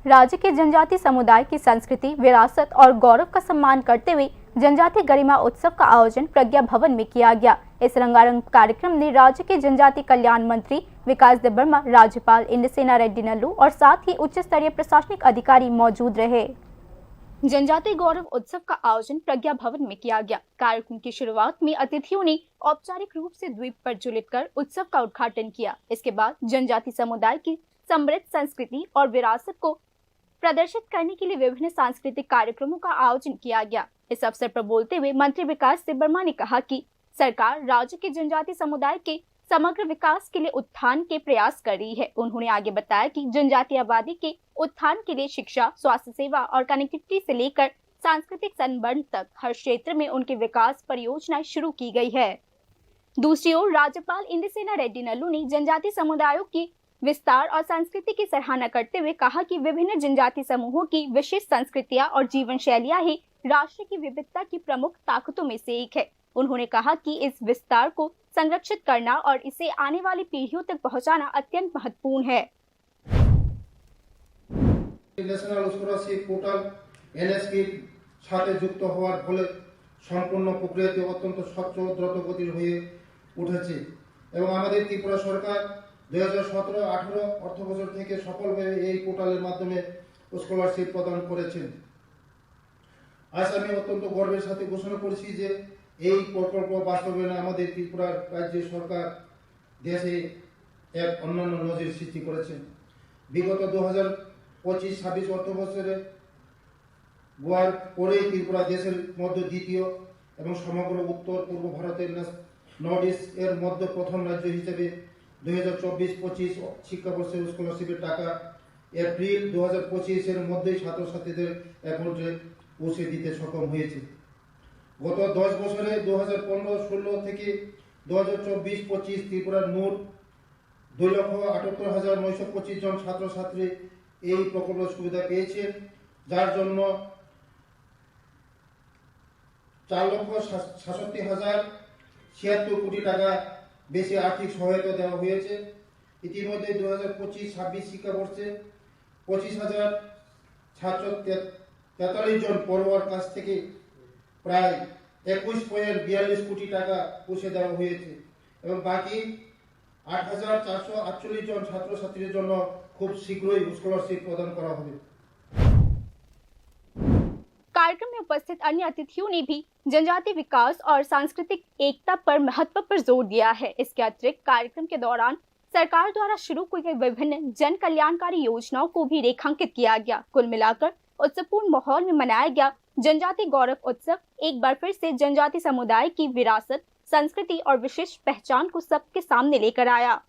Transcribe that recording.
राज्य के जनजाति समुदाय की संस्कृति, विरासत और गौरव का सम्मान करते हुए जनजाति गरिमा उत्सव का आयोजन प्रज्ञा भवन में किया गया। इस रंगारंग कार्यक्रम में राज्य के जनजाति कल्याण मंत्री विकास देबबर्मा, राज्यपाल इंद्रसेना रेड्डी नल्लू और साथ ही उच्च स्तरीय प्रशासनिक अधिकारी मौजूद रहे। जनजाति गौरव उत्सव का आयोजन प्रज्ञा भवन में किया गया। कार्यक्रम की शुरुआत में अतिथियों ने औपचारिक रूप से द्वीप पर जुलूस कर उत्सव का उद्घाटन किया। इसके बाद जनजाति समुदाय की समृद्ध संस्कृति और विरासत को प्रदर्शित करने के लिए विभिन्न सांस्कृतिक कार्यक्रमों का आयोजन किया गया। इस अवसर पर बोलते हुए मंत्री विकास देबबर्मा ने कहा कि सरकार राज्य के जनजाति समुदाय के समग्र विकास के लिए उत्थान के प्रयास कर रही है। उन्होंने आगे बताया कि जनजाति आबादी के उत्थान के लिए शिक्षा, स्वास्थ्य सेवा और कनेक्टिविटी से लेकर सांस्कृतिक संबंध तक हर क्षेत्र में उनकी विकास परियोजनाएं शुरू की गई है। दूसरी ओर राज्यपाल इंद्रसेना रेड्डी नल्लू ने जनजाति समुदायों की विस्तार और संस्कृति की सराहना करते हुए कहा कि विभिन्न जनजाति समूहों की विशिष्ट संस्कृतियां और जीवन शैलियां ही राष्ट्र की विविधता की प्रमुख ताकतों में से एक है। उन्होंने कहा कि इस विस्तार को संरक्षित करना और इसे आने वाली पीढ़ियों तक पहुंचाना अत्यंत महत्वपूर्ण है। ন্যাশনাল স্কলারশিপ পোর্টাল এনএসপি সাথে যুক্ত হওয়ার ফলে সম্পূর্ণ প্রক্রিয়াটি অত্যন্ত স্বচ্ছ ও দ্রুতগতির হয়ে উঠেছে এবং আমাদের ত্রিপুরা সরকার 2017-18 অর্থবছর থেকে সফলভাবে এই পোর্টালের মাধ্যমে স্কলারশিপ প্রদান করেছেন। আজ আমি অত্যন্ত গর্বের সাথে ঘোষণা করছি যে এই প্রকল্প বাস্তবায়নে আমাদের ত্রিপুরার রাজ্য সরকার দেশে এক অনন্য নজির সৃষ্টি করেছেন। বিগত 2025-26 অর্থবছরে গোয়ার পরেই ত্রিপুরা দেশের মধ্যে দ্বিতীয় এবং সমগ্র উত্তর পূর্ব ভারতের নর্থ ইস্ট এর মধ্যে প্রথম রাজ্য হিসেবে 2024-25 শিক্ষাবর্ষে স্কলারশিপের টাকা এপ্রিল 2025 এর মধ্যেই ছাত্রছাত্রীদের অ্যাকাউন্টে পৌঁছে দিতে সক্ষম হয়েছে। গত 10 বছরে 2015-16 থেকে 2024-25 ত্রিপুরার মোট 2,78,925 জন ছাত্রছাত্রী এই প্রকল্পের সুবিধা পেয়েছে, যার জন্য 4,67,076 কোটি টাকা বেশি আর্থিক সহায়তা দেওয়া হয়েছে। ইতিমধ্যে 2025-26 শিক্ষাবর্ষে 25,743 জন পড়ুয়ার কাছ থেকে প্রায় 21.42 কোটি টাকা পৌঁছে দেওয়া হয়েছে এবং বাকি 8,448 জন ছাত্রছাত্রীর জন্য খুব শীঘ্রই স্কলারশিপ প্রদান করা হবে। कार्यक्रम में उपस्थित अन्य अतिथियों ने भी जनजाति विकास और सांस्कृतिक एकता पर महत्व पर जोर दिया है। इसके अतिरिक्त कार्यक्रम के दौरान सरकार द्वारा शुरू की गई विभिन्न जन कल्याणकारी योजनाओं को भी रेखांकित किया गया। कुल मिलाकर उत्सवपूर्ण माहौल में मनाया गया जनजाति गौरव उत्सव एक बार फिर से जनजाति समुदाय की विरासत, संस्कृति और विशिष्ट पहचान को सबके सामने लेकर आया।